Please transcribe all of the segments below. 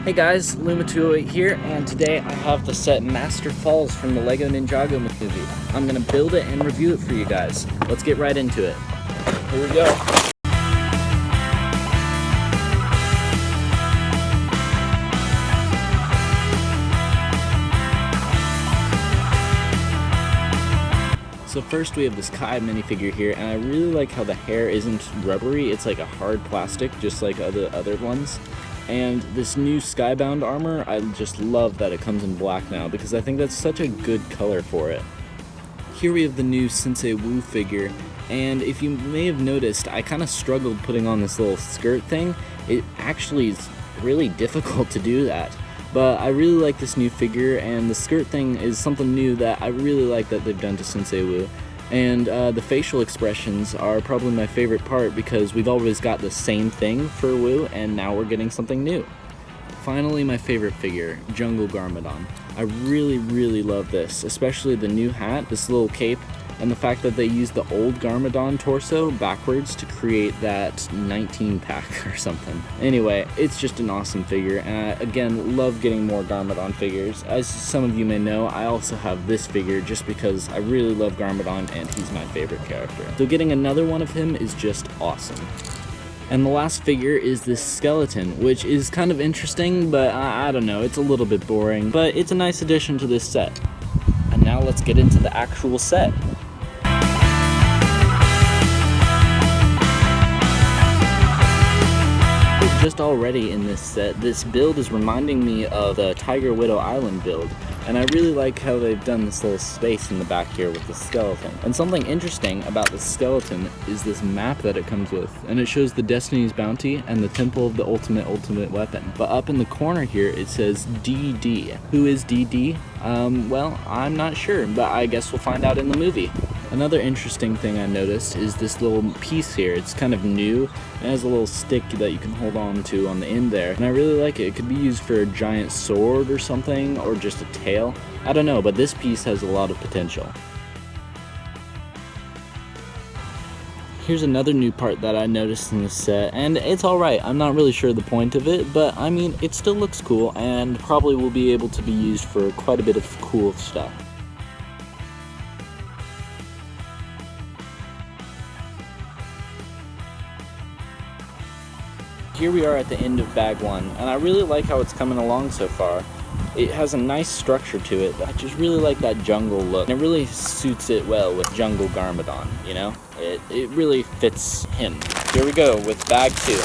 Hey guys, Luma208 here, and today I have the set Master Falls from the LEGO Ninjago movie. I'm gonna build it and review it for you guys. Let's get right into it. Here we go. So first we have this Kai minifigure here, and I really like how the hair isn't rubbery, it's like a hard plastic, just like other ones. And this new Skybound armor, I just love that it comes in black now, because I think that's such a good color for it. Here we have the new Sensei Wu figure, and if you may have noticed, I kind of struggled putting on this little skirt thing. It actually is really difficult to do that. But I really like this new figure, and the skirt thing is something new that I really like that they've done to Sensei Wu. And the facial expressions are probably my favorite part because we've always got the same thing for Wu, and now we're getting something new. Finally, my favorite figure, Jungle Garmadon. I really love this, especially the new hat, this little cape, and the fact that they used the old Garmadon torso backwards to create that 19-pack or something. Anyway, it's just an awesome figure, and I, again, love getting more Garmadon figures. As some of you may know, I also have this figure just because I really love Garmadon and he's my favorite character. So getting another one of him is just awesome. And the last figure is this skeleton, which is kind of interesting, but I don't know, it's a little bit boring, but it's a nice addition to this set. And now let's get into the actual set. Just already in this set, this build is reminding me of the Tiger Widow Island build, and I really like how they've done this little space in the back here with the skeleton. And something interesting about the skeleton is this map that it comes with, and it shows the Destiny's Bounty and the Temple of the Ultimate Weapon. But up in the corner here it says DD. Who is DD? Well, I'm not sure, but I guess we'll find out in the movie. Another interesting thing I noticed is this little piece here. It's kind of new. It has a little stick that you can hold on to on the end there, and I really like it. It could be used for a giant sword or something, or just a tail. I don't know, but this piece has a lot of potential. Here's another new part that I noticed in this set, and it's alright. I'm not really sure the point of it, but I mean, it still looks cool, and probably will be able to be used for quite a bit of cool stuff. Here we are at the end of bag one, and I really like how it's coming along so far. It has a nice structure to it. I just really like that jungle look. And it really suits it well with Jungle Garmadon, you know? It really fits him. Here we go with bag two.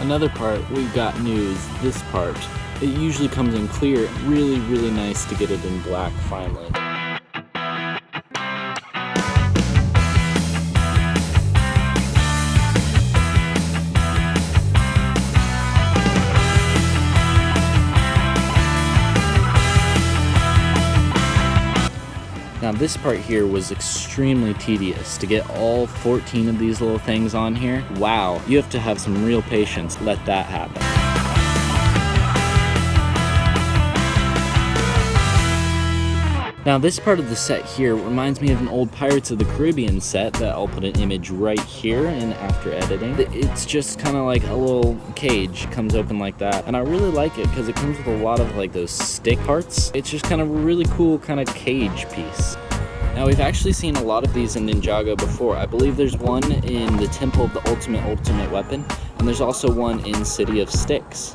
Another part we've got new is this part. It usually comes in clear. Really nice to get it in black finally. Now this part here was extremely tedious. To get all 14 of these little things on here, wow, you have to have some real patience to let that happen. Now this part of the set here reminds me of an old Pirates of the Caribbean set that I'll put an image right here in after editing. It's just kind of like a little cage, comes open like that, and I really like it because it comes with a lot of like those stick parts. It's just kind of a really cool kind of cage piece. Now we've actually seen a lot of these in Ninjago before. I believe there's one in the Temple of the Ultimate Weapon, and there's also one in City of Styx.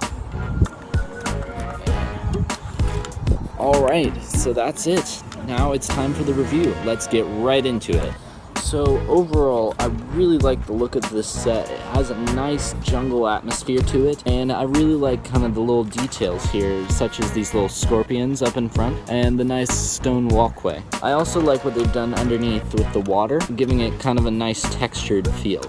Alright, so that's it. Now it's time for the review. Let's get right into it. So overall, I really like the look of this set. It has a nice jungle atmosphere to it, and I really like kind of the little details here, such as these little scorpions up in front, and the nice stone walkway. I also like what they've done underneath with the water, giving it kind of a nice textured feel.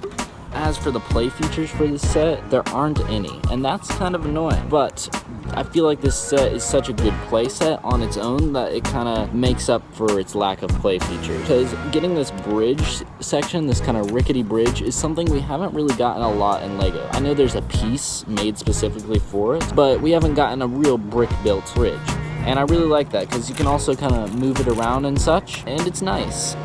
As for the play features for this set, there aren't any, and that's kind of annoying. But I feel like this set is such a good play set on its own that it kind of makes up for its lack of play features. Because getting this bridge section, this kind of rickety bridge, is something we haven't really gotten a lot in LEGO. I know there's a piece made specifically for it, but we haven't gotten a real brick-built bridge. And I really like that because you can also kind of move it around and such, and it's nice.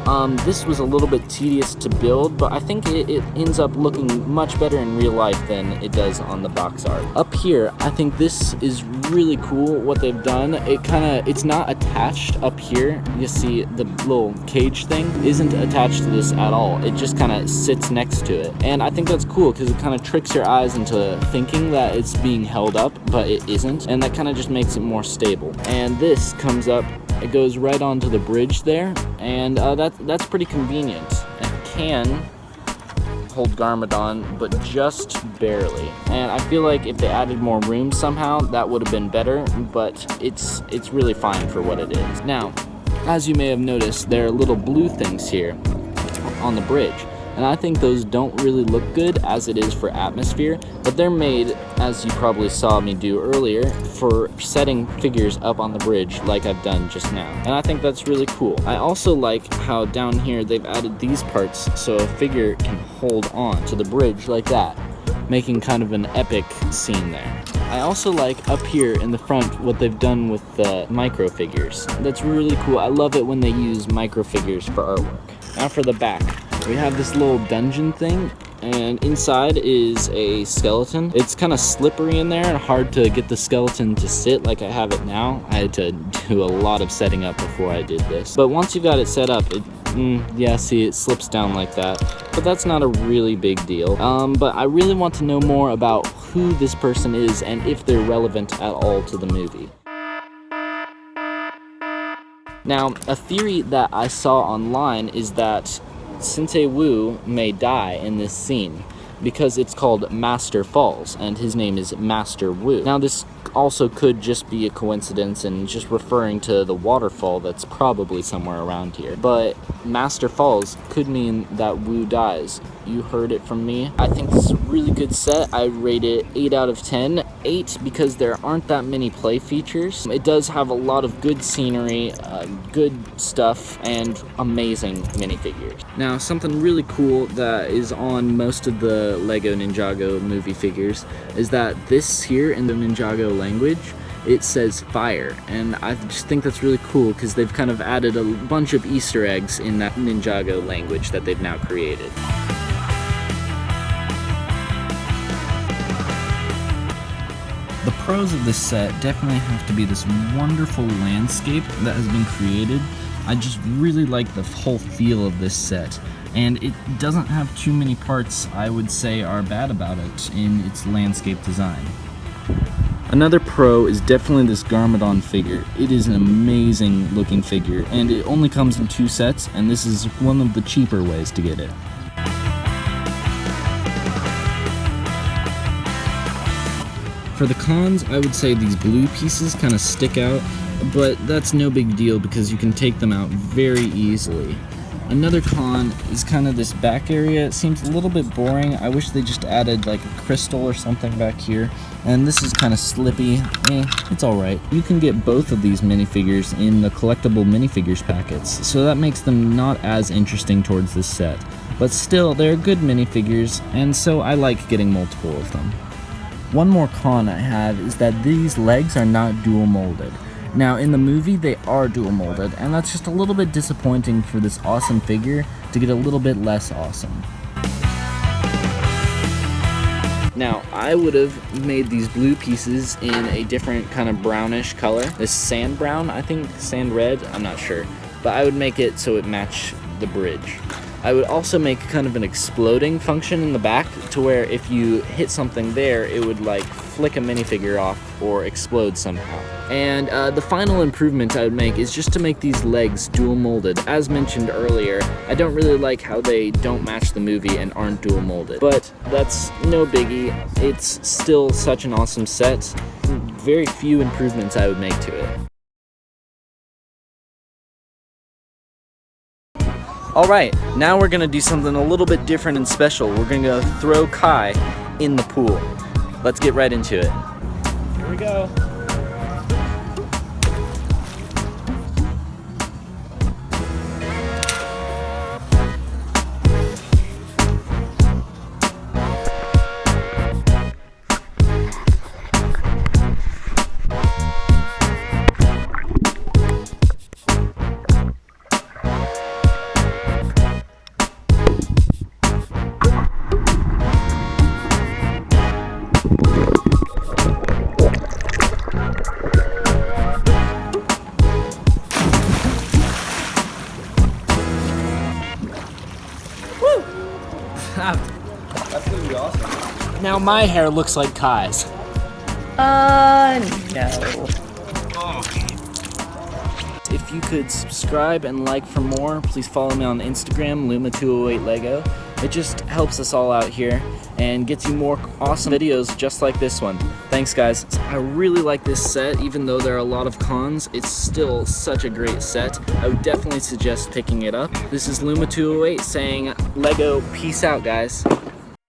This was a little bit tedious to build, but I think it ends up looking much better in real life than it does on the box art. Up here, I think this is really cool what they've done. It's not attached up here. You see the little cage thing isn't attached to this at all. It just kind of sits next to it. And I think that's cool because it kind of tricks your eyes into thinking that it's being held up, but it isn't. And that kind of just makes it more stable. And this comes up, it goes right onto the bridge there, and that's pretty convenient. It can hold Garmadon, but just barely. And I feel like if they added more room somehow, that would have been better, but it's really fine for what it is. Now, as you may have noticed, there are little blue things here on the bridge. And I think those don't really look good as it is for atmosphere, but they're made, as you probably saw me do earlier, for setting figures up on the bridge like I've done just now. And I think that's really cool. I also like how down here they've added these parts so a figure can hold on to the bridge like that, making kind of an epic scene there. I also like up here in the front what they've done with the micro figures. That's really cool. I love it when they use micro figures for artwork. Now for the back. We have this little dungeon thing, and inside is a skeleton. It's kind of slippery in there and hard to get the skeleton to sit like I have it now. I had to do a lot of setting up before I did this. But once you've got it set up, yeah, see, it slips down like that. But that's not a really big deal. But I really want to know more about who this person is and if they're relevant at all to the movie. Now, a theory that I saw online is that Sensei Wu may die in this scene because it's called Master Falls and his name is Master Wu. Now this also could just be a coincidence and just referring to the waterfall that's probably somewhere around here. But Master Falls could mean that Wu dies. You heard it from me. I think this is a really good set. I rate it 8 out of 10. 8 because there aren't that many play features. It does have a lot of good scenery, good stuff, and amazing minifigures. Now, something really cool that is on most of the LEGO Ninjago movie figures is that this here in the Ninjago language, it says fire, and I just think that's really cool because they've kind of added a bunch of Easter eggs in that Ninjago language that they've now created. The pros of this set definitely have to be this wonderful landscape that has been created. I just really like the whole feel of this set, and it doesn't have too many parts I would say are bad about it in its landscape design. Another pro is definitely this Garmadon figure. It is an amazing looking figure, and it only comes in 2 sets, and this is one of the cheaper ways to get it. For the cons, I would say these blue pieces kind of stick out, but that's no big deal because you can take them out very easily. Another con is kind of this back area. It seems a little bit boring. I wish they just added like a crystal or something back here. And this is kind of slippy. It's alright. You can get both of these minifigures in the collectible minifigures packets, so that makes them not as interesting towards this set. But still, they're good minifigures, and so I like getting multiple of them. One more con I have is that these legs are not dual molded. Now, in the movie, they are dual molded, and that's just a little bit disappointing for this awesome figure to get a little bit less awesome. Now, I would have made these blue pieces in a different kind of brownish color. This sand brown, I think, sand red, I'm not sure. But I would make it so it matched the bridge. I would also make kind of an exploding function in the back to where if you hit something there, it would like flick a minifigure off or explode somehow. And the final improvement I would make is just to make these legs dual molded. As mentioned earlier, I don't really like how they don't match the movie and aren't dual molded. But that's no biggie. It's still such an awesome set. Very few improvements I would make to it. Alright, now we're gonna do something a little bit different and special. We're gonna throw Kai in the pool. Let's get right into it. Here we go. Now my hair looks like Kai's. No. If you could subscribe and like for more, please follow me on Instagram, Luma208Lego. It just helps us all out here and gets you more awesome videos just like this one. Thanks guys. I really like this set, even though there are a lot of cons, it's still such a great set. I would definitely suggest picking it up. This is Luma208 saying Lego, peace out guys.